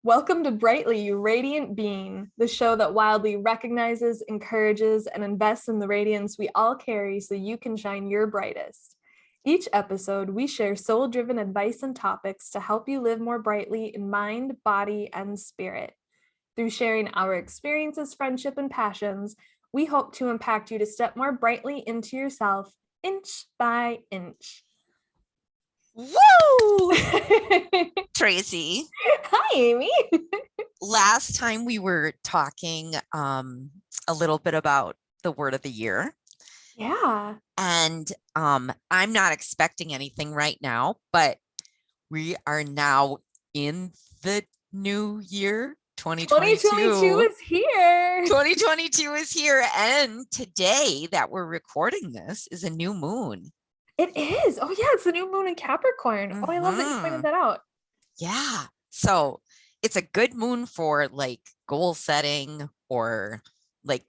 Welcome to Brightly, You Radiant Being, the show that wildly recognizes, encourages, and invests in the radiance we all carry so you can shine your brightest. Each episode, we share soul-driven advice and topics to help you live more brightly in mind, body, and spirit. Through sharing our experiences, friendship, and passions, we hope to impact you to step more brightly into yourself, inch by inch. Woo! Tracy. Hi, Amy. Last time we were talking a little bit about the word of the year. Yeah. And I'm not expecting anything right now, but we are now in the new year. 2022 is here. 2022 is here. And today that we're recording this is a new moon. It is. Oh, yeah. It's the new moon in Capricorn. Oh, I love that you pointed that out. Yeah. So it's a good moon for like goal setting or like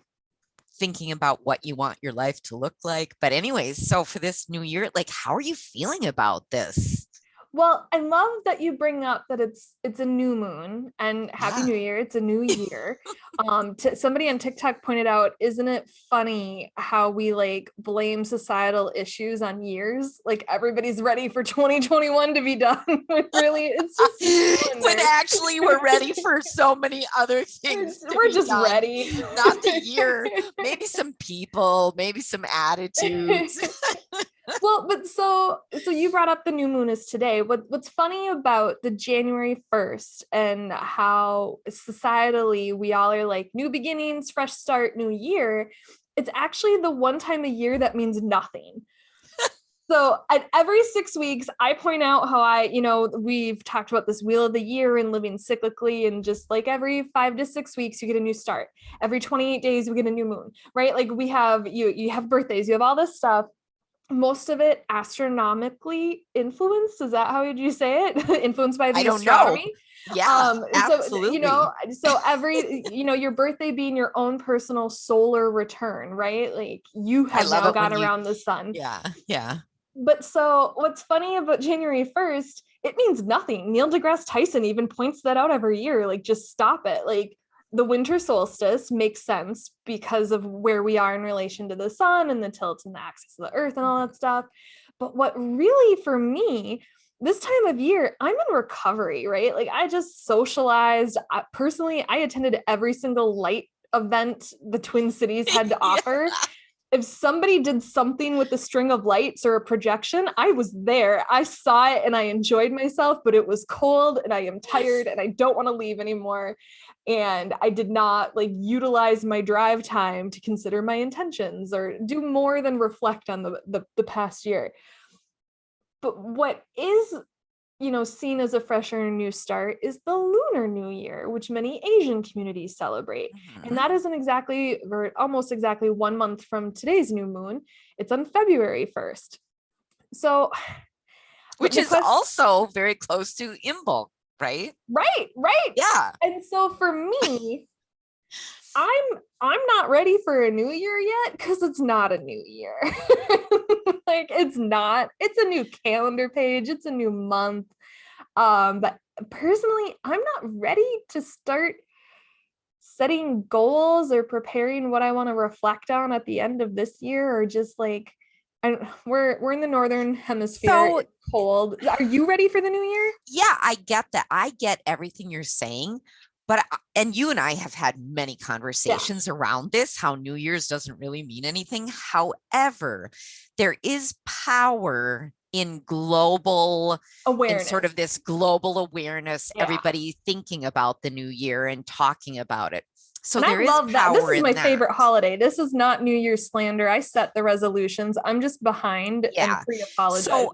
thinking about what you want your life to look like. But anyways, so for this new year, like, how are you feeling about this? Well, I love that you bring up that it's a new moon and Happy New Year. It's a new year. Somebody on TikTok pointed out, isn't it funny how we like blame societal issues on years? Like everybody's ready for 2021 to be done. Really, it's just when actually we're ready for so many other things. We're just done. Ready. Not the year, maybe some people, maybe some attitudes. Well, but so you brought up the new moon is today. What's funny about the January 1st and how societally we all are like new beginnings, fresh start, new year, it's actually the one time a year that means nothing. So at every 6 weeks, I point out how we've talked about this wheel of the year and living cyclically, and just like every 5 to 6 weeks, you get a new start. Every 28 days, we get a new moon, right? Like we have, you have birthdays, you have all this stuff. Most of it astronomically influenced. Is that how would you say it? Influenced by the astronomy? Know. Yeah, absolutely. So every, your birthday being your own personal solar return, right? Like you have now gone around the sun. Yeah. But so what's funny about January 1st, it means nothing. Neil deGrasse Tyson even points that out every year. Like, just stop it. Like, the winter solstice makes sense because of where we are in relation to the sun and the tilt and the axis of the earth and all that stuff. But what really, for me, this time of year, I'm in recovery, right? Like I just socialized. Personally, I attended every single light event the Twin Cities had to offer. If somebody did something with a string of lights or a projection, I was there. I saw it and I enjoyed myself, but it was cold and I am tired and I don't want to leave anymore. And I did not like utilize my drive time to consider my intentions or do more than reflect on the past year. But what is, seen as a fresh or new start is the Lunar New Year, which many Asian communities celebrate. Mm-hmm. And that isn't almost exactly 1 month from today's new moon. It's on February 1st. So, which is also very close to Imbolc, right? Right. Yeah. And so for me, I'm not ready for a new year yet because it's not a new year. Like it's a new calendar page, it's a new month. But personally, I'm not ready to start setting goals or preparing what I want to reflect on at the end of this year, or just like we're in the northern hemisphere. So, it's cold. Are you ready for the new year? Yeah, I get that. I get everything you're saying. But, and you and I have had many conversations around this, how New Year's doesn't really mean anything. However, there is power in global awareness, in sort of this global awareness, everybody thinking about the new year and talking about it. So and I love that. This is my favorite holiday. This is not New Year's slander. I set the resolutions. I'm just behind and pre-apologizing. So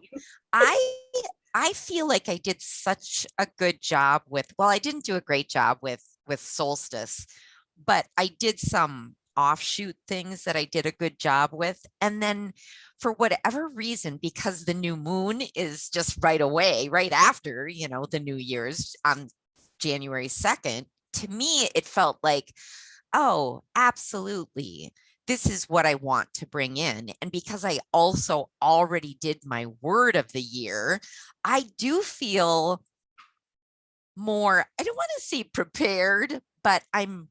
I feel like I did such a good job with, well, I didn't do a great job with solstice, but I did some offshoot things that I did a good job with. And then for whatever reason, because the new moon is just right away, right after, the New Year's on January 2nd, to me, it felt like, oh, absolutely. This is what I want to bring in. And because I also already did my word of the year, I do feel more, I don't want to say prepared, but I'm,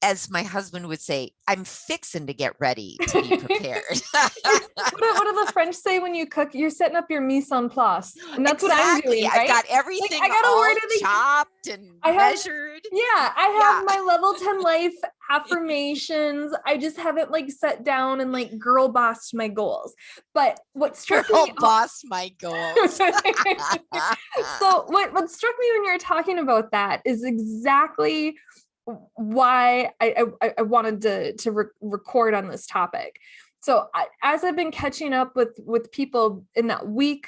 as my husband would say, I'm fixing to get ready to be prepared. What do the French say when you cook? You're setting up your mise en place. And that's what I'm Exactly. doing, I've right? got Like, everything I got a all word of the chopped and I have, measured. yeah, I Yeah. have my level 10 life affirmations. I just haven't like sat down and like girl bossed my goals. But what struck Girl me boss my goals. So what struck me when you were talking about that is exactly why I wanted to record on this topic. So as I've been catching up with people in that week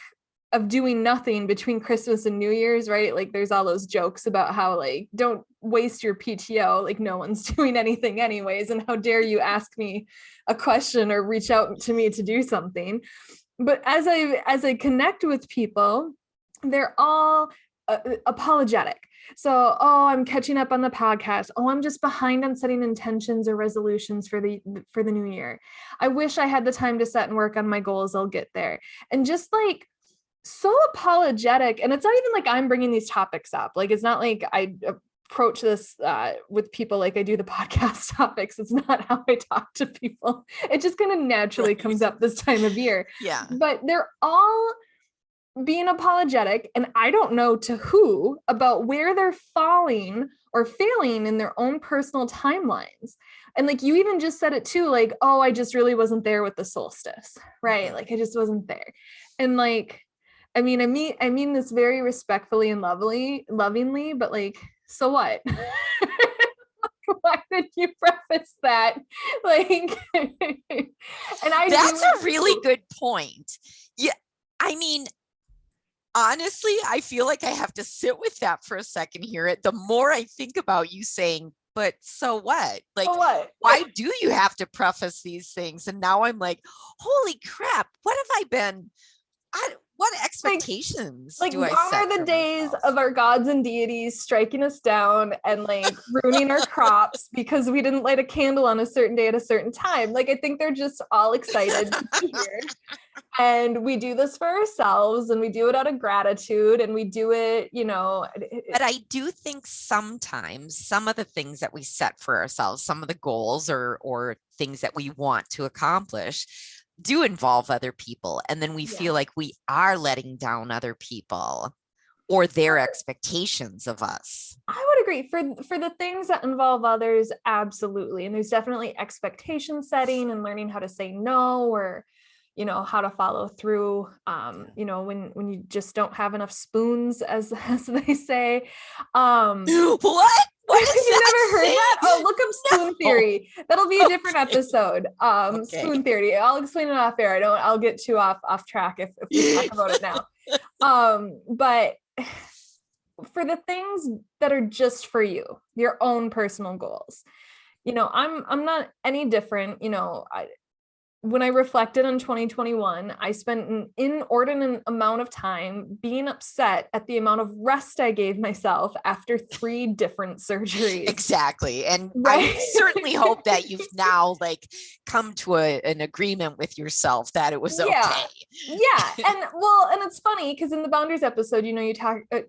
of doing nothing between Christmas and New Year's, right? Like there's all those jokes about how like, don't waste your PTO, like no one's doing anything anyways. And how dare you ask me a question or reach out to me to do something. But as I connect with people, they're all apologetic. So, oh, I'm catching up on the podcast. Oh, I'm just behind on setting intentions or resolutions for the new year. I wish I had the time to set and work on my goals. I'll get there. And just like so apologetic. And it's not even like I'm bringing these topics up. Like, it's not like I approach this with people like I do the podcast topics. It's not how I talk to people. It just kind of naturally comes up this time of year. Yeah. But they're all being apologetic, and I don't know to who, about where they're falling or failing in their own personal timelines. And like you even just said it too, like, oh, I just really wasn't there with the solstice, right? Mm-hmm. Like I just wasn't there. And like, I mean this very respectfully and lovingly, but like, so what? Why did you preface that? Like, and that's a really good point. Yeah. I mean, honestly, I feel like I have to sit with that for a second here. The more I think about you saying, but so what? Like, so what? Why do you have to preface these things? And now I'm like, holy crap, what have I been? What expectations do I set? Gone are the days of our gods and deities striking us down and like ruining our crops because we didn't light a candle on a certain day at a certain time. Like, I think they're just all excited to be here. And we do this for ourselves, and we do it out of gratitude, and we do it, you know. But I do think sometimes some of the things that we set for ourselves, some of the goals or things that we want to accomplish, do involve other people. And then we feel like we are letting down other people or their expectations of us. I would agree. For the things that involve others, absolutely. And there's definitely expectation setting and learning how to say no, or you know, how to follow through, you know, when you just don't have enough spoons, as they say. What? What is you that never heard that? Oh, look up spoon theory. That'll be a different episode. Okay. Spoon theory. I'll explain it off air. I'll get too off track if we talk about it now. But for the things that are just for you, your own personal goals, you know, I'm not any different. You know, when I reflected on 2021, I spent an inordinate amount of time being upset at the amount of rest I gave myself after 3 different surgeries. Exactly. And right? I certainly hope that you've now like come to an agreement with yourself that it was okay. Yeah. And it's funny because in the boundaries episode, you know,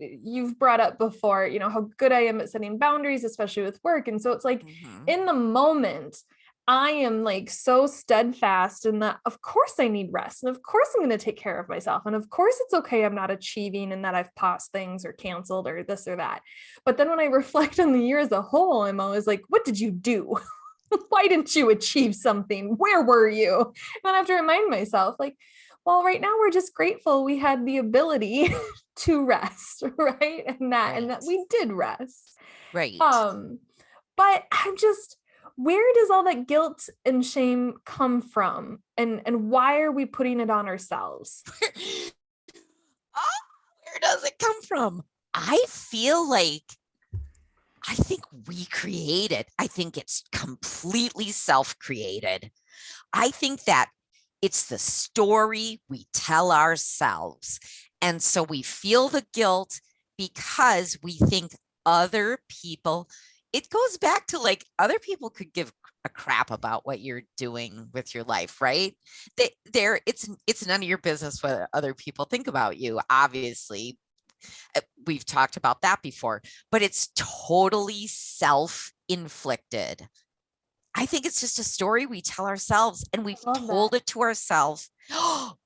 you've brought up before, you know, how good I am at setting boundaries, especially with work. And so it's like in the moment, I am like so steadfast in that, of course I need rest. And of course I'm going to take care of myself. And of course it's okay I'm not achieving and that I've paused things or canceled or this or that. But then when I reflect on the year as a whole, I'm always like, what did you do? Why didn't you achieve something? Where were you? And then I have to remind myself, like, well, right now we're just grateful we had the ability to rest, right? And that we did rest. Right. But I'm just, where does all that guilt and shame come from? And why are we putting it on ourselves? Where does it come from? I feel like, I think we create it. I think it's completely self-created. I think that it's the story we tell ourselves. And so we feel the guilt because we think other people, it goes back to like other people could give a crap about what you're doing with your life, right? It's none of your business what other people think about you, obviously. We've talked about that before, but it's totally self-inflicted. I think it's just a story we tell ourselves, and we've Love told that. it to ourselves.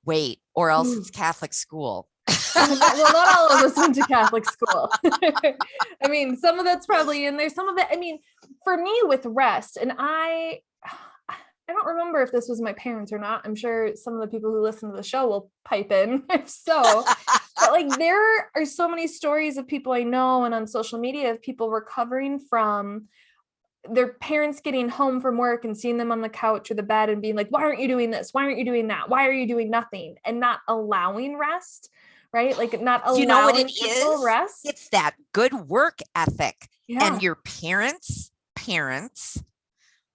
Wait, or else Ooh. it's Catholic school. Well, not all of us went to Catholic school. I mean, some of that's probably in there. Some of it, I mean, for me with rest, and I don't remember if this was my parents or not. I'm sure some of the people who listen to the show will pipe in if so. But like there are so many stories of people I know and on social media of people recovering from their parents getting home from work and seeing them on the couch or the bed and being like, why aren't you doing this? Why aren't you doing that? Why are you doing nothing? And not allowing rest, right? Like not You know what allowing it people is? rest. It's that good work ethic. Yeah. And your parents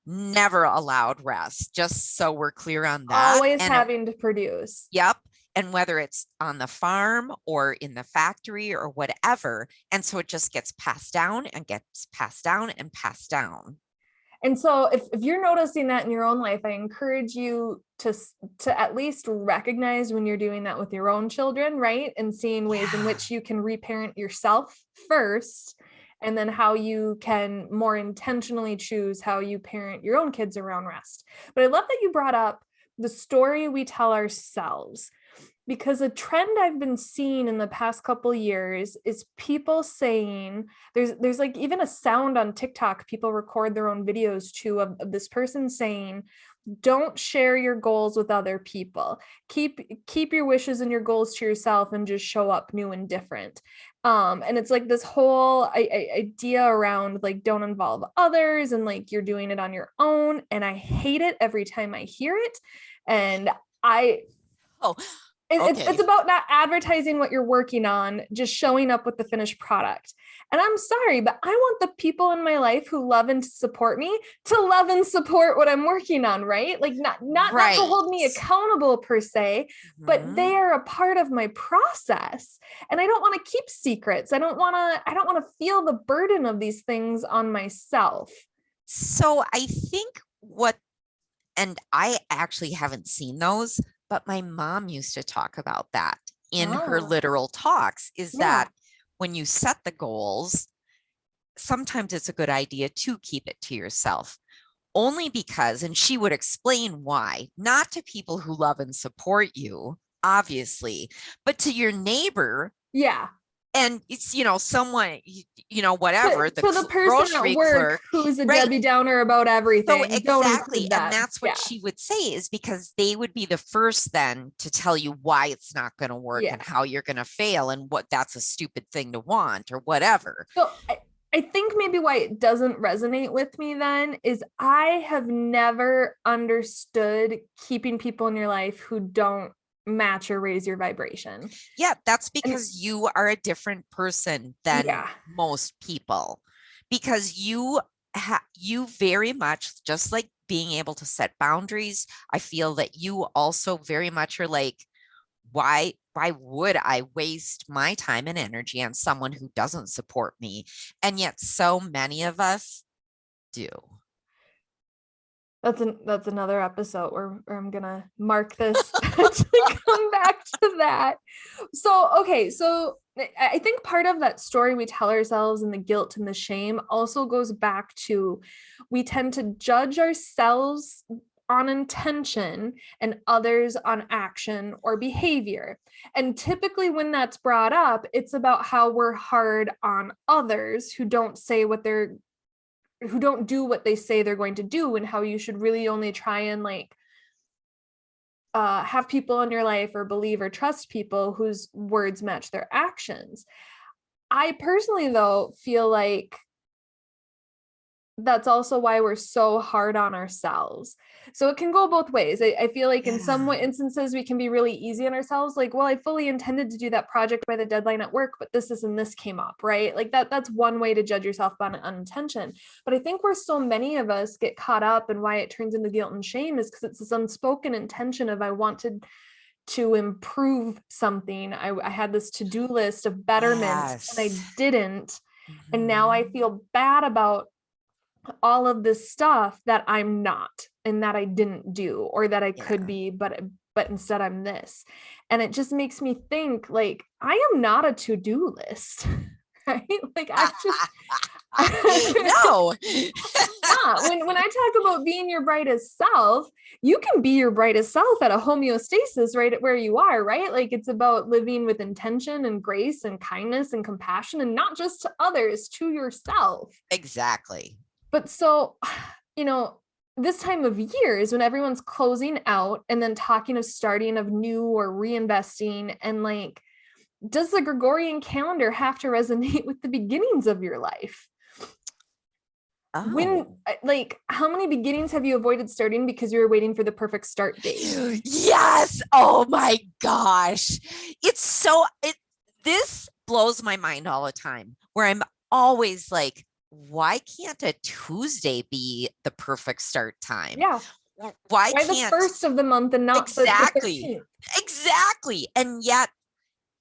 never allowed rest, just so we're clear on that. Always And having to produce. yep. And whether it's on the farm or in the factory or whatever. And so it just gets passed down and gets passed down and passed down. And so if you're noticing that in your own life, I encourage you to at least recognize when you're doing that with your own children, right? And seeing ways in which you can reparent yourself first, and then how you can more intentionally choose how you parent your own kids around rest. But I love that you brought up the story we tell ourselves, because a trend I've been seeing in the past couple years is people saying there's like even a sound on TikTok, people record their own videos too of this person saying, don't share your goals with other people. Keep your wishes and your goals to yourself and just show up new and different. And it's like this whole idea around like don't involve others and like you're doing it on your own. And I hate it every time I hear it. And it's about not advertising what you're working on, just showing up with the finished product. And I'm sorry, but I want the people in my life who love and support me to love and support what I'm working on, right? Like not to hold me accountable per se, but they are a part of my process. And I don't want to keep secrets. I don't want to feel the burden of these things on myself. So I think and I actually haven't seen those, but my mom used to talk about that in her literal talks, is that when you set the goals, sometimes it's a good idea to keep it to yourself, only because, and she would explain why, not to people who love and support you, obviously, but to your neighbor. Yeah. And it's, someone, whatever, the person grocery at work clerk who's a Debbie Downer about everything. So exactly. And that's what she would say, is because they would be the first then to tell you why it's not going to work and how you're going to fail and what that's a stupid thing to want or whatever. So I think maybe why it doesn't resonate with me then is I have never understood keeping people in your life who don't match or raise your vibration. Yeah, that's because you are a different person than most people, because you very much, just like being able to set boundaries, I feel that you also very much are like, why would I waste my time and energy on someone who doesn't support me? And yet so many of us do. That's another episode where I'm gonna mark this to come back to that. So I think part of that story we tell ourselves and the guilt and the shame also goes back to, we tend to judge ourselves on intention and others on action or behavior. And typically when that's brought up, it's about how we're hard on others who don't do what they say they're going to do, and how you should really only try and like have people in your life or believe or trust people whose words match their actions. I personally, though, feel like that's also why we're so hard on ourselves. So it can go both ways. I feel like in some instances we can be really easy on ourselves. Like, well, I fully intended to do that project by the deadline at work, but this and this came up, right? Like that's one way to judge yourself on intention. But I think where so many of us get caught up and why it turns into guilt and shame is because it's this unspoken intention of, I wanted to improve something. I had this to-do list of betterment and I didn't. And now I feel bad about all of this stuff that I'm not, and that I didn't do, or that I could be, but instead I'm this. And it just makes me think like, I am not a to-do list, right? Like I just, No. when I talk about being your brightest self, you can be your brightest self at a homeostasis right at where you are, right? Like it's about living with intention and grace and kindness and compassion, and not just to others, to yourself. Exactly. But so, this time of year is when everyone's closing out and then talking of starting of new or reinvesting. And like, does the Gregorian calendar have to resonate with the beginnings of your life? When, Oh. like, how many beginnings have you avoided starting because you were waiting for the perfect start date? Yes. Oh my gosh. This blows my mind all the time, where I'm always like, why can't a Tuesday be the perfect start time? Yeah. Why Why the can't first of the month and not the exactly 13th? exactly? And yet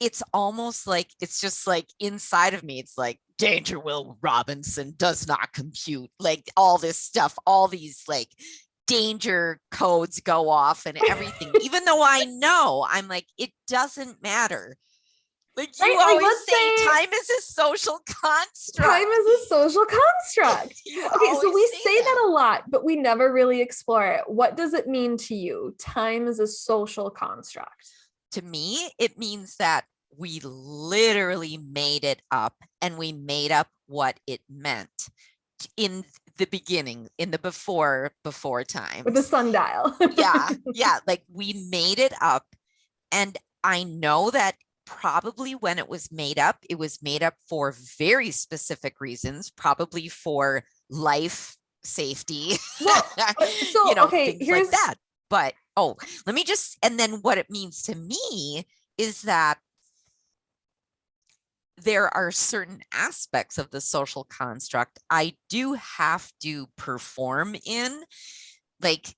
it's almost like it's just like inside of me, it's like Danger Will Robinson does not compute, like all this stuff, all these like danger codes go off and everything, even though I know, I'm like, it doesn't matter. Like you Right? Like, always let's say, say time is a social construct. time is a social construct. You Okay, so always we say say that. that a lot, but we never really explore it. What does it mean to you? Time is a social construct. To me, it means that we literally made it up, and we made up what it meant in the beginning, in the before With the times. sundial. Yeah, like we made it up. And I know that probably when it was made up, it was made up for very specific reasons, probably for life safety, Well, so okay, things like here's that. But let me just, and then what it means to me is that there are certain aspects of the social construct I do have to perform in, like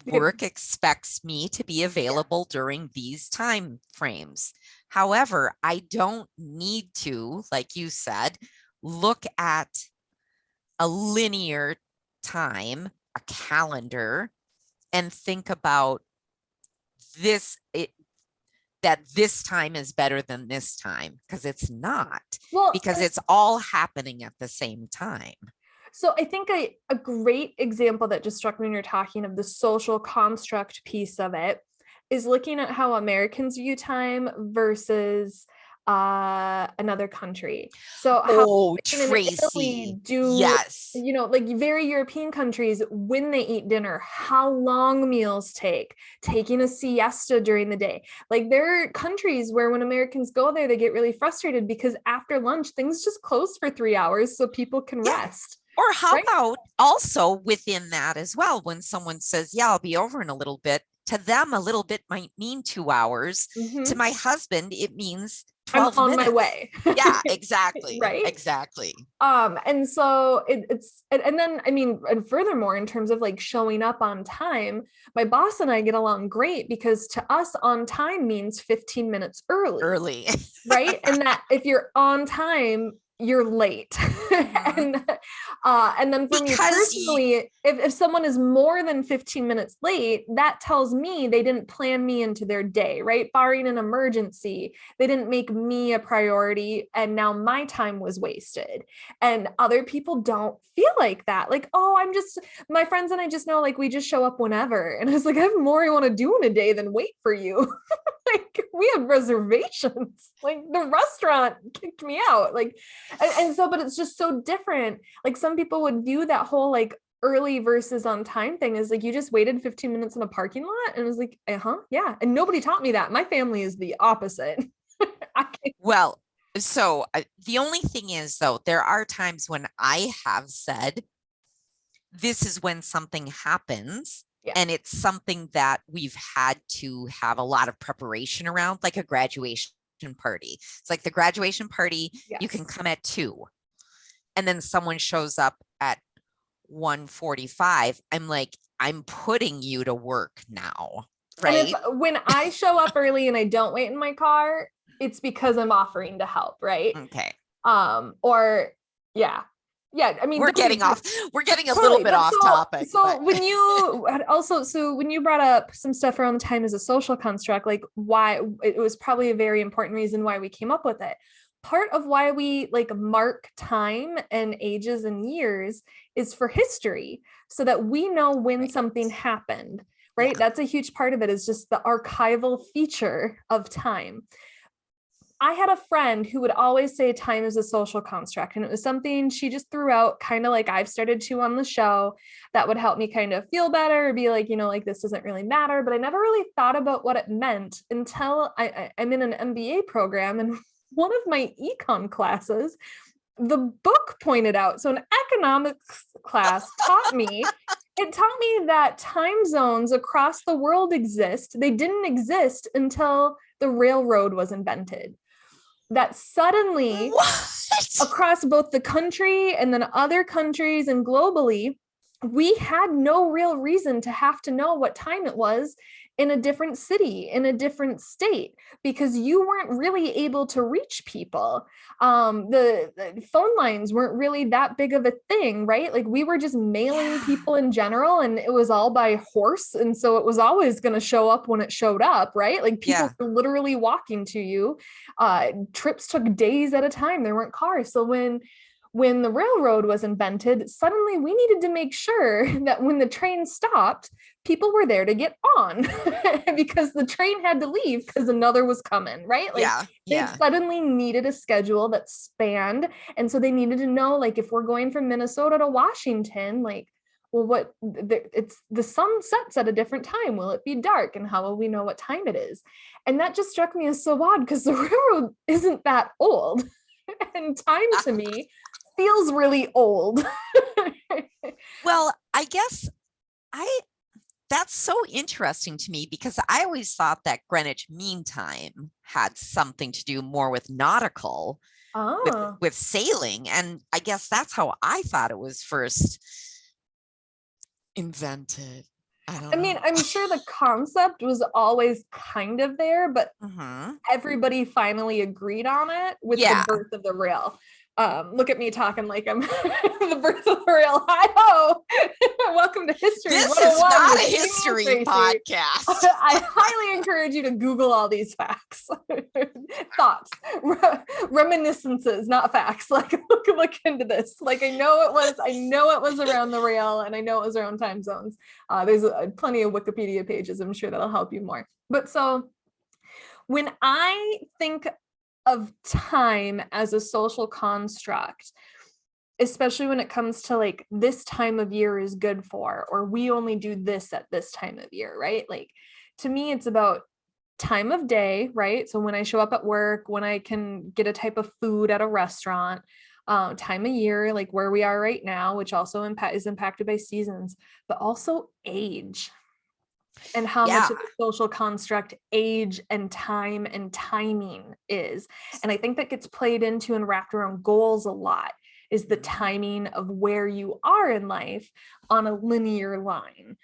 work expects me to be available during these time frames. However, I don't need to, like you said, look at a linear time, a calendar, and think about that this time is better than this time, because it's not, well, because it's all happening at the same time. so I think a great example that just struck me when you're talking of the social construct piece of it is looking at how Americans view time versus another country. So how Oh, Spain and Tracy. Italy do, Yes. like very European countries, when they eat dinner, how long meals take, taking a siesta during the day. Like there are countries where when Americans go there, they get really frustrated because after lunch, things just close for 3 hours so people can Yeah. rest. Or how Right? about also within that as well, when someone says, yeah, I'll be over in a little bit, to them, a little bit might mean 2 hours. To Mm-hmm. my husband, it means I'm 12 on my minutes. way. Yeah, exactly. Right. Exactly. And so it's and then I mean, and furthermore, in terms of like showing up on time, my boss and I get along great because to us on time means 15 minutes early, Early. right? And that if you're on time, you're late. Mhm. And then for me Because personally, if someone is more than 15 minutes late, that tells me they didn't plan me into their day, right? Barring an emergency, they didn't make me a priority, and now my time was wasted. And other people don't feel like that. Like, oh, my friends and I just know, like, we just show up whenever. And I was like, I have more I want to do in a day than wait for you. Like, we have reservations. Like, the restaurant kicked me out. Like, and so, but it's just so different. Like, some people would view that whole like early versus on time thing as like, you just waited 15 minutes in a parking lot. And I was like, yeah. And nobody taught me that. My family is the opposite. well, so the only thing is, though, there are times when I have said, this is when something happens. Yeah. And it's something that we've had to have a lot of preparation around, like a graduation party. It's like the graduation party, you can Yes. come at 2, and then someone shows up at 1:45. I'm like, I'm putting you to work now, And if right? when I show up early and I don't wait in my car, it's because I'm offering to help, right? Okay. Or yeah. Yeah, I mean, we're getting a totally, little bit but off topic. So when you also, so when you brought up some stuff around the time as a social construct, like why it was probably a very important reason why we came up with it. Part of why we like mark time and ages and years is for history, so that we know when Right. something happened, right? Yeah. That's a huge part of it, is just the archival feature of time. I had a friend who would always say time is a social construct. And it was something she just threw out, kind of like I've started to on the show, that would help me kind of feel better, or be like, like this doesn't really matter. But I never really thought about what it meant until I'm in an MBA program. And one of my econ classes, the book pointed out. So an economics class it taught me that time zones across the world exist. They didn't exist until the railroad was invented. That suddenly, What? across both the country and then other countries and globally, we had no real reason to have to know what time it was in a different city, in a different state, because you weren't really able to reach people. The phone lines weren't really that big of a thing, right? Like we were just mailing people in general, and it was all by horse. And so it was always going to show up when it showed up, right? Like people were literally walking to you. Trips took days at a time. There weren't cars. So when the railroad was invented, suddenly we needed to make sure that when the train stopped, people were there to get on because the train had to leave because another was coming, right? Like they suddenly needed a schedule that spanned. And so they needed to know, like, if we're going from Minnesota to Washington, like, well, it's the sun sets at a different time. Will it be dark? And how will we know what time it is? And that just struck me as so odd, because the railroad isn't that old. And time to me feels really old. Well, I guess that's so interesting to me, because I always thought that Greenwich Mean Time had something to do more with nautical, with sailing. And I guess that's how I thought it was first invented. I mean, I'm sure the concept was always kind of there, but everybody finally agreed on it with the birth of the rail. Look at me talking like I'm the birth of the rail. Hi-ho! Welcome to History. This is not a history podcast. I highly encourage you to Google all these facts, thoughts, reminiscences, not facts. Like look into this. Like I know it was around the rail, and I know it was around time zones. There's plenty of Wikipedia pages, I'm sure, that'll help you more. But so when I think of time as a social construct, especially when it comes to like this time of year is good for, or we only do this at this time of year, right? Like to me, it's about time of day, right? So when I show up at work, when I can get a type of food at a restaurant, time of year, like where we are right now, which also is impacted by seasons, but also age. And how much of a social construct age and time and timing is. And I think that gets played into and wrapped around goals a lot, is the timing of where you are in life on a linear line.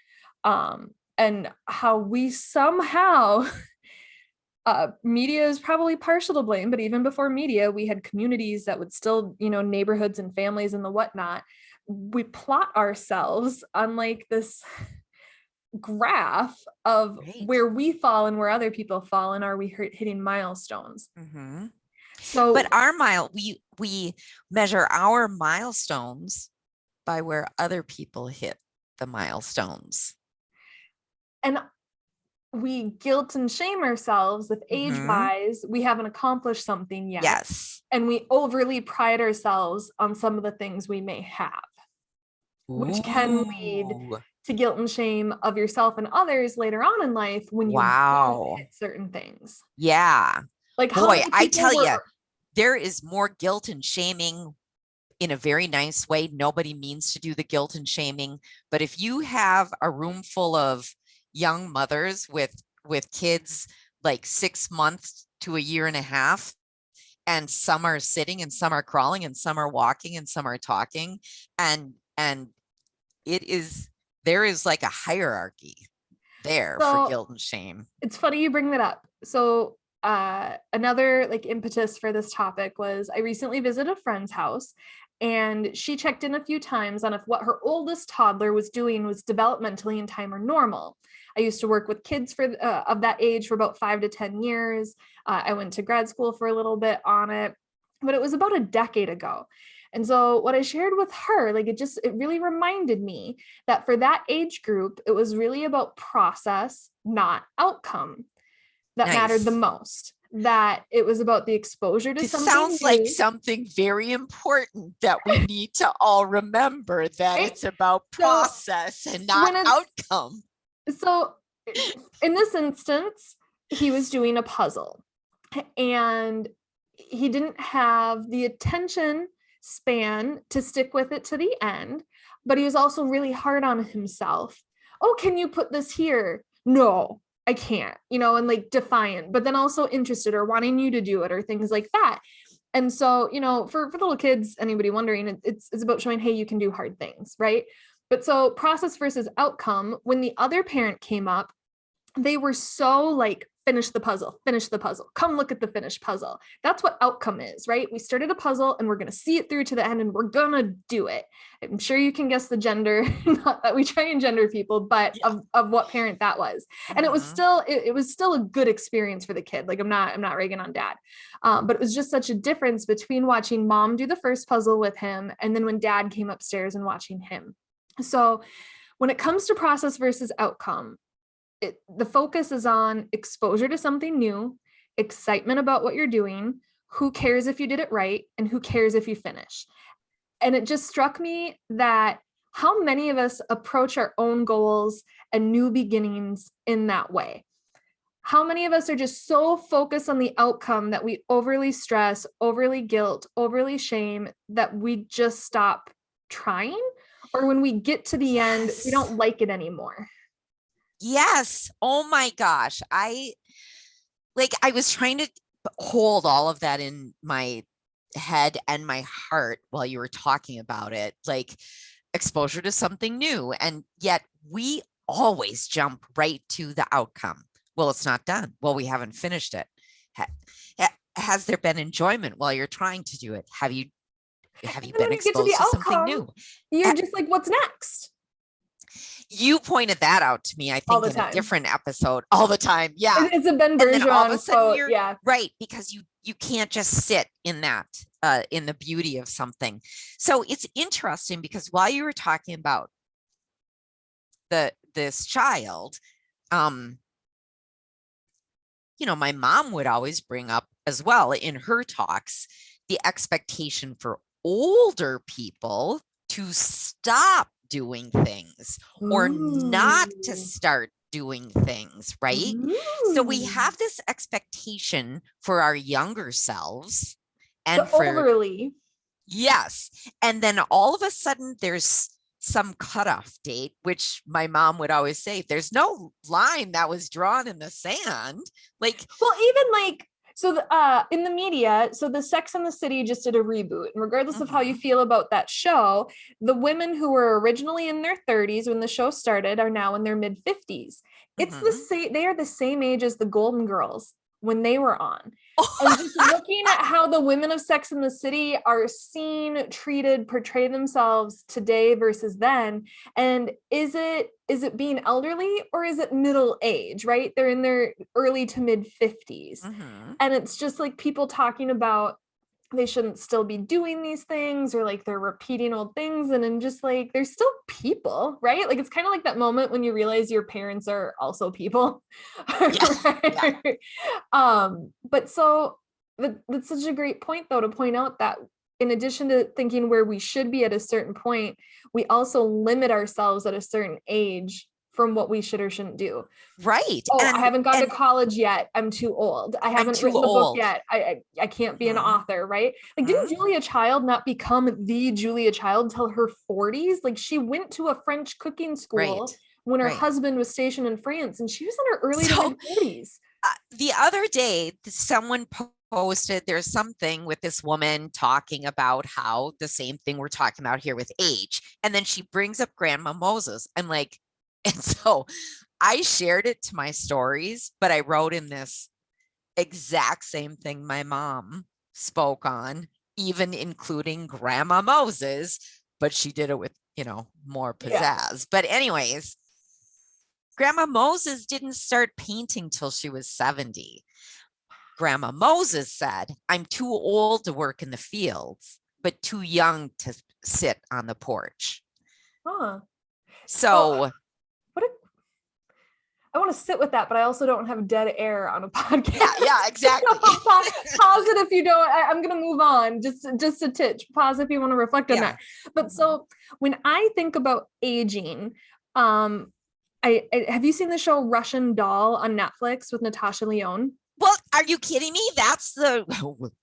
And how we somehow, media is probably partial to blame, but even before media, we had communities that would still, neighborhoods and families and the whatnot. We plot ourselves on like this graph of where we fall and where other people fall, and are we hitting milestones? So but we measure our milestones by where other people hit the milestones, and we guilt and shame ourselves if age wise we haven't accomplished something yet. And we overly pride ourselves on some of the things we may have, which can lead to guilt and shame of yourself and others later on in life when you don't hit certain things. Like, boy, I tell you, there is more guilt and shaming in a very nice way. Nobody means to do the guilt and shaming, but if you have a room full of young mothers with kids like 6 months to a year and a half, and some are sitting and some are crawling and some are walking and some are talking, and there is like a hierarchy there for guilt and shame. It's funny you bring that up. So another like impetus for this topic was I recently visited a friend's house, and she checked in a few times on if what her oldest toddler was doing was developmentally in time or normal. I used to work with kids of that age for about 5 to 10 years. I went to grad school for a little bit on it, but it was about a decade ago. And so what I shared with her, like it really reminded me that for that age group, it was really about process, not outcome, that mattered the most. That it was about the exposure to something. It sounds like something very important that we need to all remember, that it's about process and not outcome. So in this instance, he was doing a puzzle and he didn't have the attention span to stick with it to the end, but he was also really hard on himself. Oh, can you put this here? No, I can't, and like defiant, but then also interested or wanting you to do it or things like that. And so, for little kids, anybody wondering, it's about showing, hey, you can do hard things, right? But so process versus outcome, when the other parent came up, they were so like, finish the puzzle, come look at the finished puzzle. That's what outcome is, right? We started a puzzle and we're going to see it through to the end and we're going to do it. I'm sure you can guess the gender, not that we try and gender people, but of what parent that was. And it was still, it was still a good experience for the kid. Like I'm not ragging on dad. But it was just such a difference between watching mom do the first puzzle with him and then when dad came upstairs and watching him. So when it comes to process versus outcome, the focus is on exposure to something new, excitement about what you're doing, who cares if you did it right, and who cares if you finish. And it just struck me that how many of us approach our own goals and new beginnings in that way. How many of us are just so focused on the outcome that we overly stress, overly guilt, overly shame, that we just stop trying? Or when we get to the end, we don't like it anymore. Yes. Oh my gosh. I was trying to hold all of that in my head and my heart while you were talking about it, like exposure to something new. And yet we always jump right to the outcome. Well, it's not done. Well, we haven't finished it. Has there been enjoyment while you're trying to do it? Have you been exposed to something new? You're just like, what's next? You pointed that out to me, I think, in a different episode all the time. Yeah. It's a Ben Bergeron quote. Yeah. Right. Because you can't just sit in that, in the beauty of something. So it's interesting because while you were talking about this child, my mom would always bring up as well in her talks, the expectation for older people to stop doing things or not to start doing things, right? So we have this expectation for our younger selves and overly. Yes. And then all of a sudden there's some cutoff date, which my mom would always say, there's no line that was drawn in the sand. Like, well, even like, so in the media, so the Sex and the City just did a reboot. And regardless of how you feel about that show, the women who were originally in their 30s when the show started are now in their mid 50s. It's the same, they are the same age as the Golden Girls when they were on. And just looking at how the women of Sex and the City are seen, treated, portray themselves today versus then. And is it being elderly or is it middle age, right? They're in their early to mid 50s. And it's just like people talking about they shouldn't still be doing these things or like they're repeating old things. And I'm just like, they're still people, right? Like, it's kind of like that moment when you realize your parents are also people. Yeah. But so that's such a great point though, to point out that in addition to thinking where we should be at a certain point, we also limit ourselves at a certain age from what we should or shouldn't do. Right. Oh, I haven't gone to college yet. I'm too old. I haven't written the book yet. I can't be an author, right? Like, didn't Julia Child not become the Julia Child till her 40s? Like, she went to a French cooking school when her husband was stationed in France, and she was in her early to mid 40s. The other day, someone posted, there's something with this woman talking about how the same thing we're talking about here with age. And then she brings up Grandma Moses. I'm like, and so I shared it to my stories, but I wrote in this exact same thing my mom spoke on, even including Grandma Moses, but she did it with, more pizzazz. But anyways, Grandma Moses didn't start painting till she was 70. Grandma Moses said, I'm too old to work in the fields, but too young to sit on the porch. Huh. So I want to sit with that, but I also don't have dead air on a podcast. Yeah, exactly. Pause it if you don't. I'm going to move on. Just a titch. Pause if you want to reflect on that. But so when I think about aging, I have you seen the show Russian Doll on Netflix with Natasha Lyonne? Well, are you kidding me? That's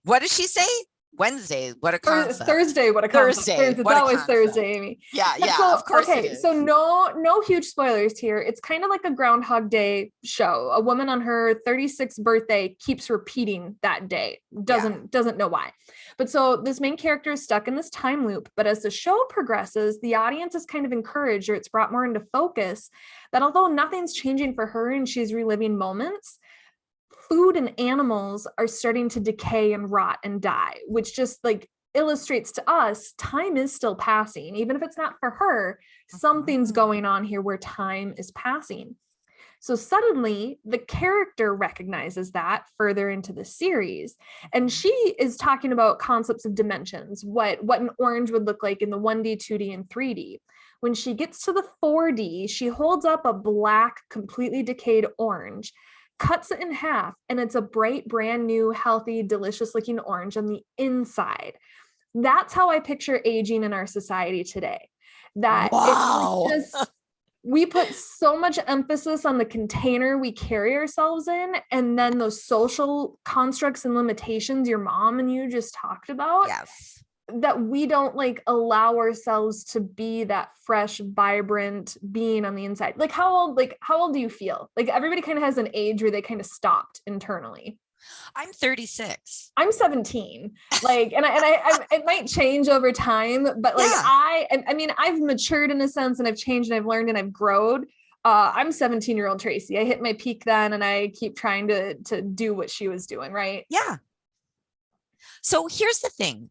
what does she say? Wednesday, what a concept. Thursday, what a concept. It's always Thursday, Amy. Yeah, so, of course it is. So no huge spoilers here. It's kind of like a Groundhog Day show. A woman on her 36th birthday keeps repeating that day. Doesn't know why. But so this main character is stuck in this time loop. But as the show progresses, the audience is kind of encouraged, or it's brought more into focus, that although nothing's changing for her and she's reliving moments, food and animals are starting to decay and rot and die, which just like illustrates to us time is still passing. Even if it's not for her, something's going on here where time is passing. So suddenly the character recognizes that further into the series, and she is talking about concepts of dimensions, what an orange would look like in the 1D, 2D, and 3D. When she gets to the 4D, she holds up a black, completely decayed orange, cuts it in half, and it's a bright, brand new, healthy, delicious looking orange on the inside. That's how I picture aging in our society today. That wow. it's just, we put so much emphasis on the container we carry ourselves in, and then those social constructs and limitations your mom and you just talked about. Yes. That we don't like allow ourselves to be that fresh, vibrant being on the inside. Like how old do you feel? Like everybody kind of has an age where they kind of stopped internally. I'm 36. I'm 17. Like, and I it might change over time, but like I mean, I've matured in a sense, and I've changed and I've learned and I've grown. I'm 17-year-old Tracy. I hit my peak then, and I keep trying to do what she was doing. Right. Yeah. So here's the thing.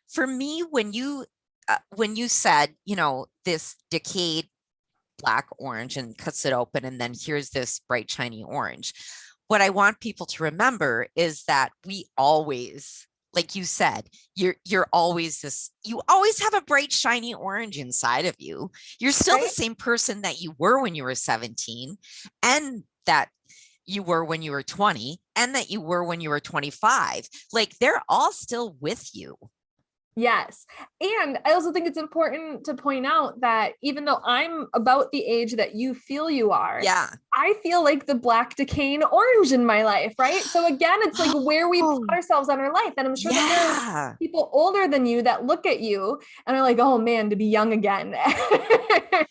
For me, when you said, this decayed black orange and cuts it open, and then here's this bright, shiny orange, what I want people to remember is that we always, like you said, you're always you always have a bright, shiny orange inside of you. You're still the same person that you were when you were 17, and that you were when you were 20, and that you were when you were 25. Like they're all still with you. Yes. And I also think it's important to point out that even though I'm about the age that you feel you are, I feel like the black decaying orange in my life, right? So again, it's like where we put ourselves on our life. And I'm sure that there are people older than you that look at you and are like, oh man, to be young again.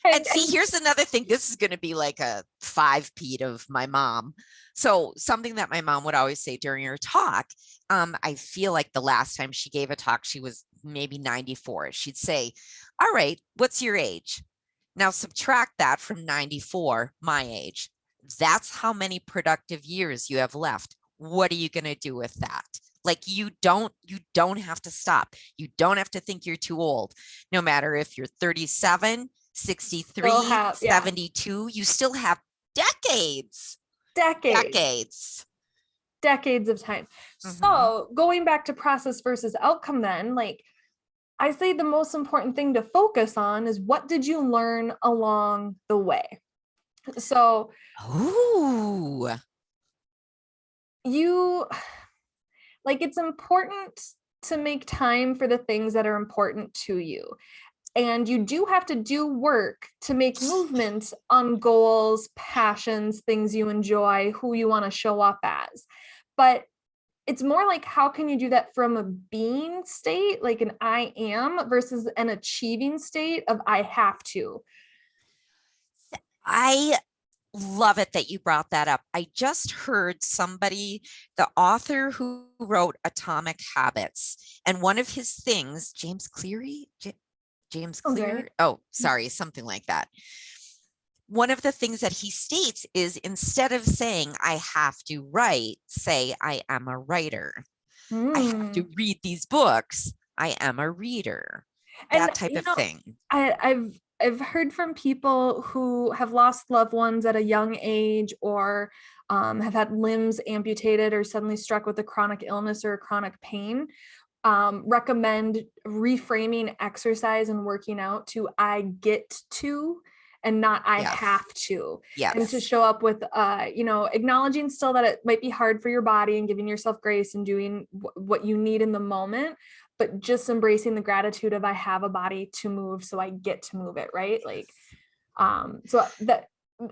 And see, here's another thing. This is going to be like a 5-peat of my mom. So something that my mom would always say during her talk, I feel like the last time she gave a talk, she was maybe 94. She'd say, all right, what's your age? Now subtract that from 94, my age. That's how many productive years you have left. What are you going to do with that? Like you don't have to stop. You don't have to think you're too old. No matter if you're 37, 63, 72, you still have decades of time. So going back to process versus outcome, then, like I say the most important thing to focus on is what did you learn along the way? So it's important to make time for the things that are important to you. And you do have to do work to make movement on goals, passions, things you enjoy, who you want to show up as. But it's more like, how can you do that from a being state, like an I am, versus an achieving state of I have to? I love it that you brought that up. I just heard somebody, the author who wrote Atomic Habits, and one of his things, James Clear. Oh, sorry, something like that. one of the things that he states is, instead of saying I have to write, say I am a writer. I have to read these books. I am a reader. And That type of thing. I've heard from people who have lost loved ones at a young age, or have had limbs amputated, or suddenly struck with a chronic illness or a chronic pain, recommend reframing exercise and working out to I get to, and not I have to. And to show up with, acknowledging still that it might be hard for your body and giving yourself grace and doing what you need in the moment, but just embracing the gratitude of I have a body to move, so I get to move it, right? Like, so that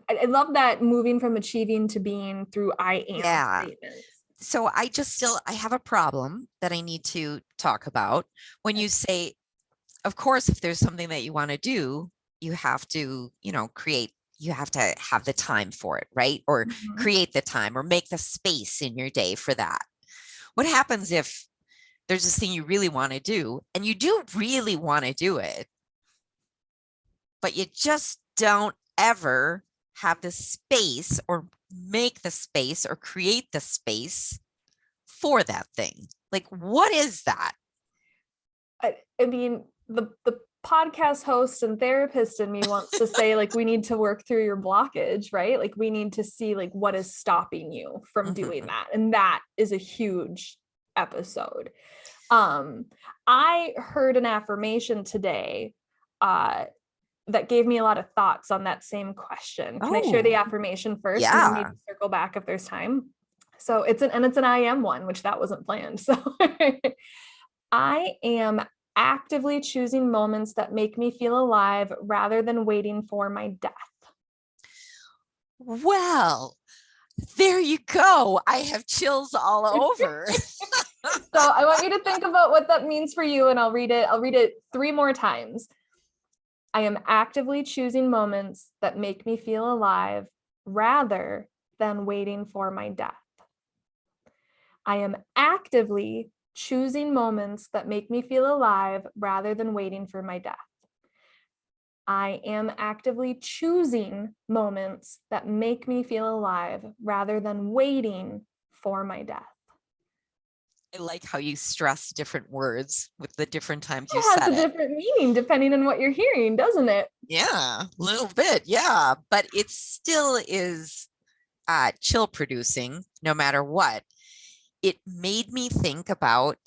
I love that, moving from achieving to being through I am statements. So I have a problem that I need to talk about. When you say, of course, if there's something that you want to do, you have to, you have to have the time for it, right? Or create the time, or make the space in your day for that. What happens if there's this thing you really want to do, and you do really want to do it, but you just don't ever have the space, or make the space, or create the space for that thing? Like, what is that? I mean, the podcast host and therapist in me wants to say, like, we need to work through your blockage, right? Like, we need to see, like, what is stopping you from doing that. And that is a huge episode. I heard an affirmation today that gave me a lot of thoughts on that same question. Can I share the affirmation first? And then maybe circle back if there's time. So it's an I am one, which that wasn't planned. So I am actively choosing moments that make me feel alive rather than waiting for my death. Well, there you go. I have chills all over. So I want you to think about what that means for you, and I'll read it 3 more times. I am actively choosing moments that make me feel alive rather than waiting for my death. I am actively choosing moments that make me feel alive rather than waiting for my death. I am actively choosing moments that make me feel alive rather than waiting for my death. I like how you stress different words with the different times you said it. It has a different meaning depending on what you're hearing, doesn't it? Yeah, a little bit. Yeah, but it still is chill producing no matter what. It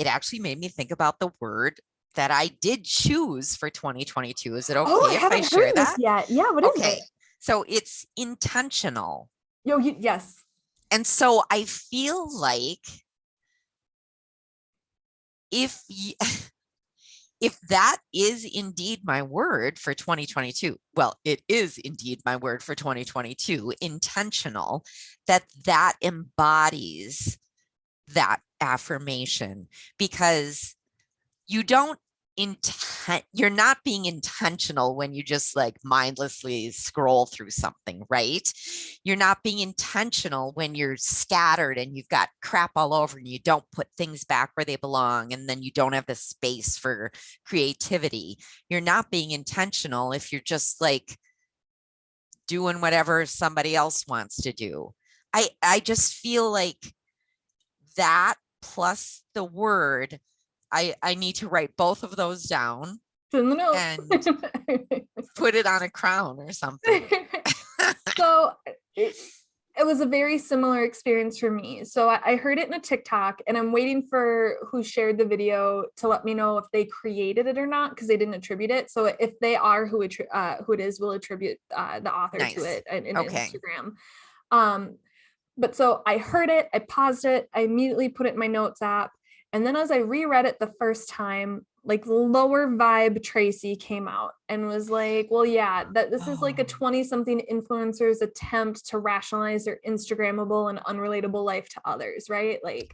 actually made me think about the word that I did choose for 2022. Is it okay if I share that? Yet. Yeah, what is it? So it's intentional. Yes. And so I feel like if that is indeed my word for 2022, well, it is indeed my word for 2022, intentional, that embodies that affirmation, because you're not being intentional when you just like mindlessly scroll through something, right? You're not being intentional when you're scattered and you've got crap all over and you don't put things back where they belong, and then you don't have the space for creativity. You're not being intentional if you're just like doing whatever somebody else wants to do. I just feel like that plus the word, I need to write both of those down and put it on a crown or something. So it was a very similar experience for me. So I heard it in a TikTok, and I'm waiting for who shared the video to let me know if they created it or not, because they didn't attribute it. So if they are who it is, we'll attribute the author to it in Instagram. But so I heard it, I paused it, I immediately put it in my notes app. And then as I reread it the first time, like lower vibe Tracy came out and was like, well, yeah, that this is like a 20-something influencer's attempt to rationalize their Instagrammable and unrelatable life to others, right? Like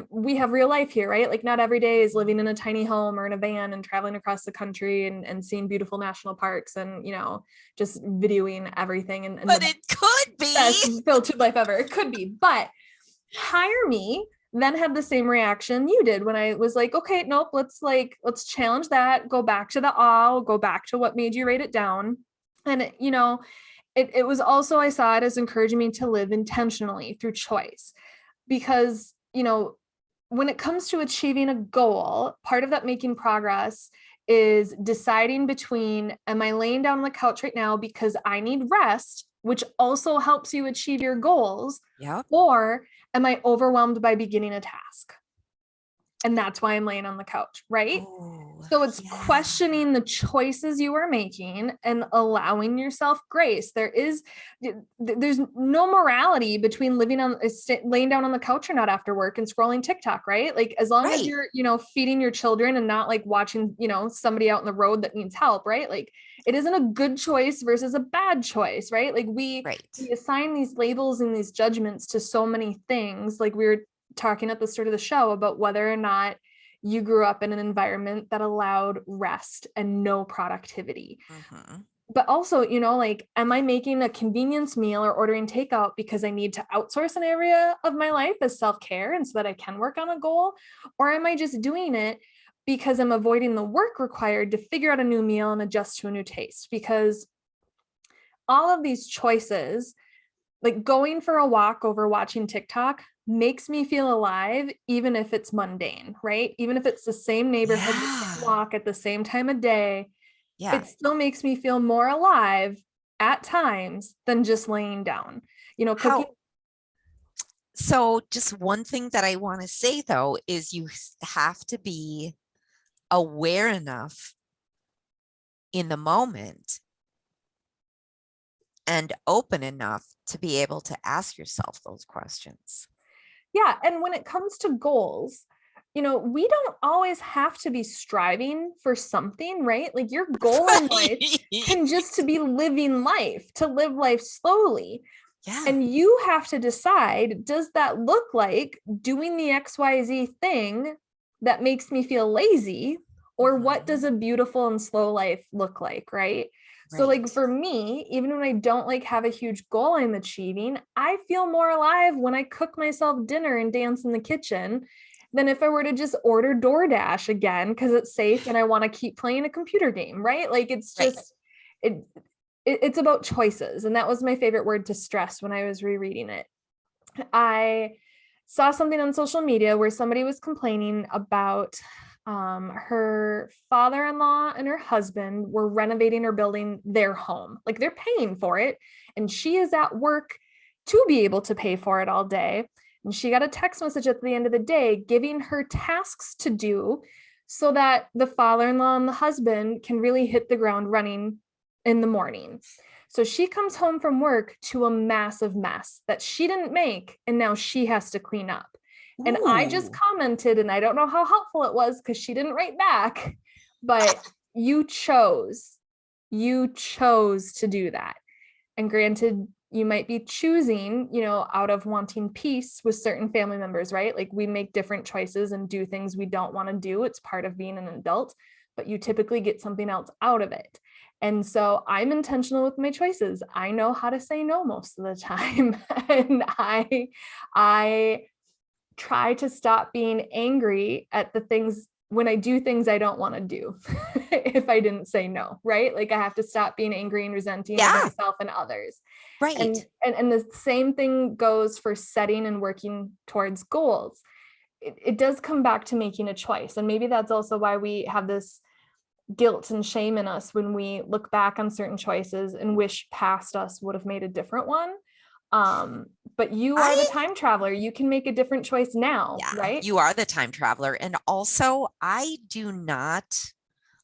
we have real life here, right? Like not every day is living in a tiny home or in a van and traveling across the country and seeing beautiful national parks and, just videoing everything. And but it could be best filtered life ever. It could be, but Hire Me then had the same reaction you did when I was like, okay, nope, let's challenge that. Go back to the go back to what made you write it down. And, it was also, I saw it as encouraging me to live intentionally through choice because, when it comes to achieving a goal, part of that making progress is deciding between, am I laying down on the couch right now because I need rest, which also helps you achieve your goals, Yep. or am I overwhelmed by beginning a task? And that's why I'm laying on the couch, right? Oh, So it's yeah. questioning the choices you are making and allowing yourself grace. There's no morality between laying down on the couch or not after work and scrolling TikTok, right? Like as long as Right. you're, feeding your children and not like watching, somebody out in the road that needs help, right? Like it isn't a good choice versus a bad choice, right? Like we Right. assign these labels and these judgments to so many things. Like we were talking at the start of the show about whether or not you grew up in an environment that allowed rest and no productivity. Mm-hmm. But also, like, am I making a convenience meal or ordering takeout because I need to outsource an area of my life as self-care and so that I can work on a goal? Or am I just doing it because I'm avoiding the work required to figure out a new meal and adjust to a new taste? Because all of these choices, like going for a walk over watching TikTok, makes me feel alive, even if it's mundane, right? Even if it's the same neighborhood, the same Yeah. walk at the same time of day, Yeah. it still makes me feel more alive at times than just laying down. Cooking. How So just one thing that I want to say though is you have to be aware enough in the moment and open enough to be able to ask yourself those questions. Yeah. And when it comes to goals, we don't always have to be striving for something, right? Like your goal in life can just to be living life, to live life slowly. Yeah. And you have to decide, does that look like doing the XYZ thing that makes me feel lazy? Or what does Mhm. a beautiful and slow life look like? Right. So, like Right. for me, even when I don't like have a huge goal I'm achieving, I feel more alive when I cook myself dinner and dance in the kitchen than if I were to just order DoorDash again because it's safe and I want to keep playing a computer game. Right. Like it's Right. just, it, it's about choices. And that was my favorite word to stress when I was rereading it. I saw something on social media where somebody was complaining about her father-in-law and her husband were renovating or building their home. Like they're paying for it. And she is at work to be able to pay for it all day. And she got a text message at the end of the day giving her tasks to do so that the father-in-law and the husband can really hit the ground running in the morning. So she comes home from work to a massive mess that she didn't make, and now she has to clean up. And I just Ooh. commented, and I don't know how helpful it was because she didn't write back, but you chose to do that. And granted, you might be choosing, out of wanting peace with certain family members, right? Like we make different choices and do things we don't want to do. It's part of being an adult, but you typically get something else out of it. And so I'm intentional with my choices. I know how to say no most of the time. And I try to stop being angry at the things when I do things I don't want to do. If I didn't say no, right? Like I have to stop being angry and resenting of Yeah. myself and others. And Right. and the same thing goes for setting and working towards goals. It does come back to making a choice. And maybe that's also why we have this guilt and shame in us when we look back on certain choices and wish past us would have made a different one. But you are the I time traveler. You can make a different choice now, Yeah, right? you are the time traveler. And also, I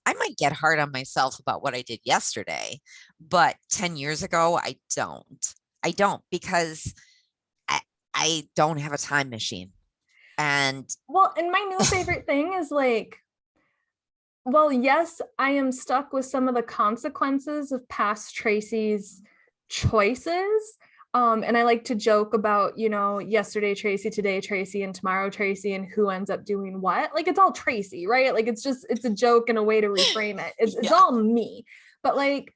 might get hard on myself about what I did yesterday, but 10 years ago, I don't. I don't because I, I don't have a time machine. And Well, and my new favorite thing is like, well, yes, I am stuck with some of the consequences of past Tracy's choices. And I like to joke about, yesterday Tracy, today Tracy, and tomorrow Tracy, and who ends up doing what. Like it's all Tracy, right? Like it's a joke and a way to reframe it. It's yeah, all me. But like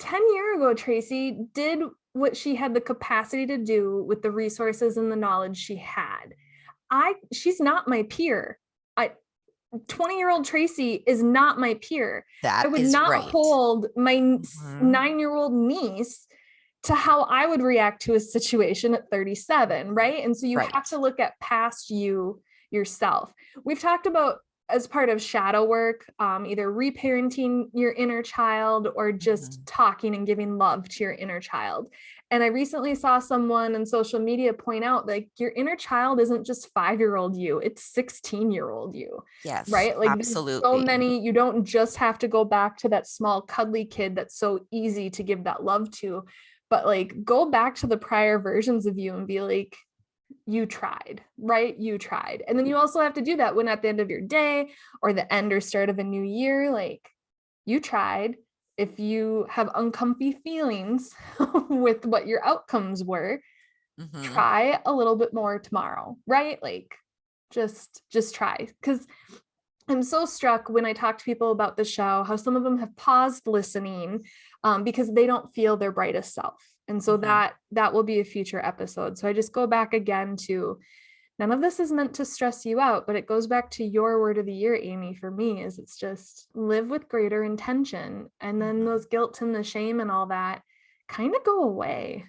10 years ago, Tracy did what she had the capacity to do with the resources and the knowledge she had. She's not my peer. I 20-year-old Tracy is not my peer. That I would is not right. hold my Mhm. 9-year-old niece to how I would react to a situation at 37, right? And so you have Right. to look at past you yourself. We've talked about, as part of shadow work, either reparenting your inner child or just Mhm. talking and giving love to your inner child. And I recently saw someone on social media point out, like, your inner child isn't just 5-year-old you, it's 16-year-old you, Yes, right? Like, there's so absolutely. many, you don't just have to go back to that small cuddly kid that's so easy to give that love to, but like, go back to the prior versions of you and be like, you tried, right? You tried. And then you also have to do that when at the end of your day or the end or start of a new year, like, you tried. If you have uncomfy feelings with what your outcomes were, Mhm. try a little bit more tomorrow, right? Like, just try. Because I'm so struck when I talk to people about the show, how some of them have paused listening, because they don't feel their brightest self. And so Mhm. that will be a future episode. So I just go back again to, none of this is meant to stress you out, but it goes back to your word of the year, Amy, for me, is it's just live with greater intention. And then Mhm. those guilt and the shame and all that kind of go away.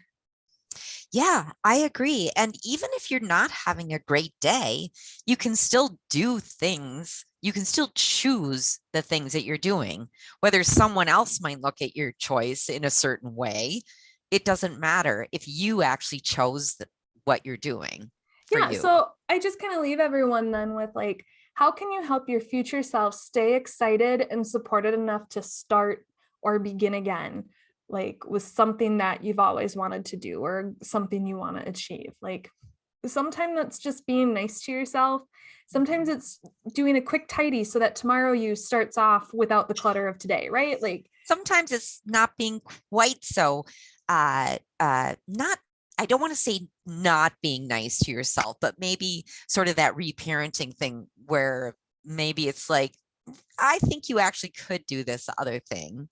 Yeah, I agree. And even if you're not having a great day, you can still do things. You can still choose the things that you're doing. Whether someone else might look at your choice in a certain way, it doesn't matter if you actually chose what you're doing for Yeah. you. So I just kind of leave everyone then with, like, how can you help your future self stay excited and supported enough to start or begin again, like with something that you've always wanted to do or something you want to achieve? Like, sometimes that's just being nice to yourself. Sometimes it's doing a quick tidy so that tomorrow you starts off without the clutter of today, right? Like, Sometimes it's not being quite so not, I don't want to say not being nice to yourself, but maybe sort of that reparenting thing where maybe it's like, I think you actually could do this other thing.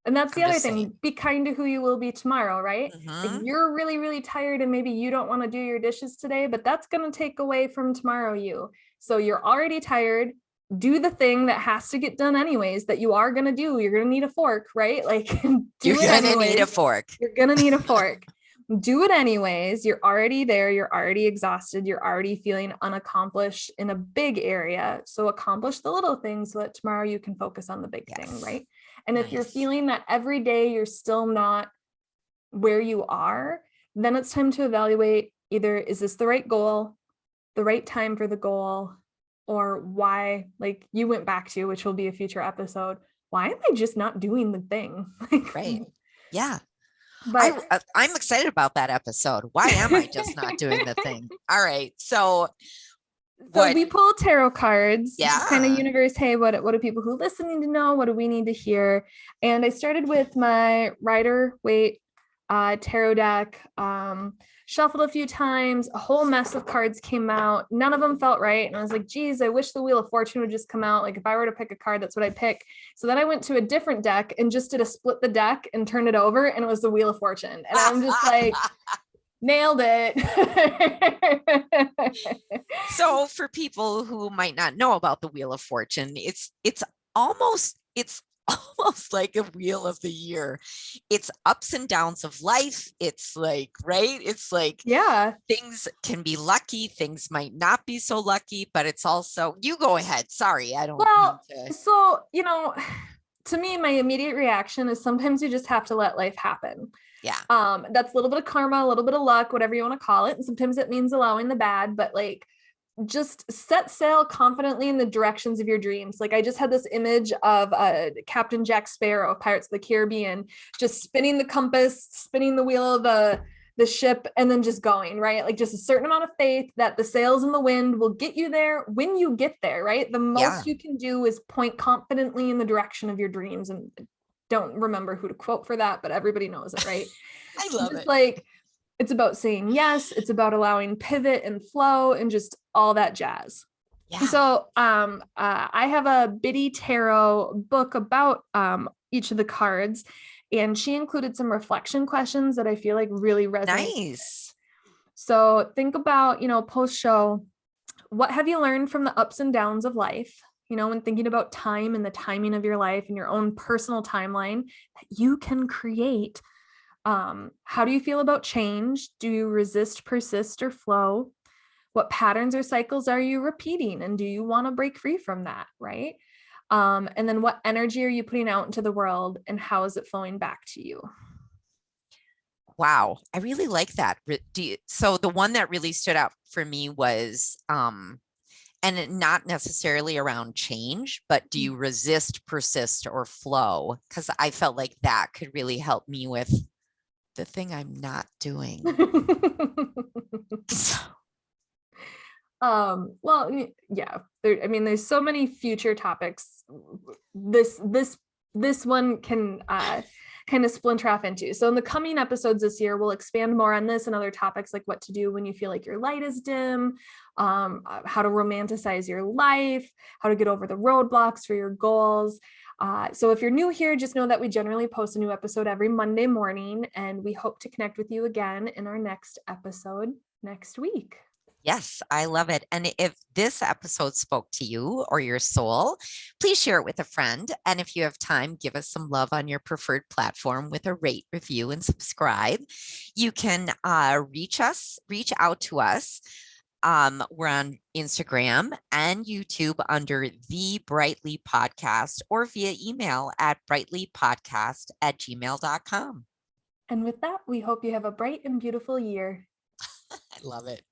and that's the I'm other just saying. thing, be kind to who you will be tomorrow, right? Like, Hmm. you're really, really tired and maybe you don't want to do your dishes today, but that's going to take away from tomorrow you. So you're already tired. Do the thing that has to get done anyways, that you are going to do. You're going to need a fork, right? Like, You're do it gonna need a anyways. fork. You're going to need a fork. Do it anyways. You're already there. You're already exhausted. You're already feeling unaccomplished in a big area. So accomplish the little things so that tomorrow you can focus on the big thing, Yes. right? And if you're Nice. feeling that every day you're still not where you are, then it's time to evaluate, either is this the right goal, the right time for the goal, or why, like you went back to, which will be a future episode, why am I just not doing the thing? Like, Right. Yeah. but I'm excited about that episode. Why am I just not doing the thing? All right. So so what? we pull tarot cards, just kind of Yeah. universe. Hey, what do people who listen need to know? What do we need to hear? And I started with my Rider Waite tarot deck. Shuffled a few times. A whole mess of cards came out. None of them felt right, and I was like, "Geez, I wish the Wheel of Fortune would just come out. Like, if I were to pick a card, that's what I'd pick." So then I went to a different deck and just did a split the deck and turned it over, and it was the Wheel of Fortune. And I'm just like, nailed it. So for people who might not know about the Wheel of Fortune, it's almost like a wheel of the year. It's ups and downs of life. It's like, right? It's like Yeah. things can be lucky, things might not be so lucky, but it's also, you go ahead. Sorry, I don't mean Well, to. so, to me, my immediate reaction is sometimes you just have to let life happen. Yeah. That's a little bit of karma, a little bit of luck, whatever you want to call it. And sometimes it means allowing the bad, but like, just set sail confidently in the directions of your dreams. Like, I just had this image of Captain Jack Sparrow, Pirates of the Caribbean, just spinning the compass, spinning the wheel of the ship, and then just going, right? Like, just a certain amount of faith that the sails in the wind will get you there when you get there, right? The Yeah. most you can do is point confidently in the direction of your dreams. And don't remember who to quote for that, but everybody knows it, right? I So love just it. like, it's about saying yes, it's about allowing pivot and flow and just all that jazz. Yeah. So I have a Biddy Tarot book about each of the cards, and she included some reflection questions that I feel like really resonate. Nice. So think about, post show, What have you learned from the ups and downs of life? You know, when thinking about time and the timing of your life and your own personal timeline that you can create. How do you feel about change? Do you resist, persist, or flow? What patterns or cycles are you repeating? And do you want to break free from that? Right. And then what energy are you putting out into the world and how is it flowing back to you? Wow, I really like that. So the one that really stood out for me was and not necessarily around change, but do you resist, persist, or flow? Because I felt like that could really help me with the thing I'm not doing. Well, yeah, I mean, there's so many future topics. This one can kind of splinter off into. So in the coming episodes this year, we'll expand more on this and other topics like what to do when you feel like your light is dim, how to romanticize your life, how to get over the roadblocks for your goals. So if you're new here, just know that we generally post a new episode every Monday morning, and we hope to connect with you again in our next episode next week. Yes, I love it. And if this episode spoke to you or your soul, please share it with a friend. And if you have time, give us some love on your preferred platform with a rate, review, and subscribe. You can reach out to us. We're on Instagram and YouTube under The Brightly Podcast or via email at brightlypodcast@gmail.com. And with that, we hope you have a bright and beautiful year. I love it.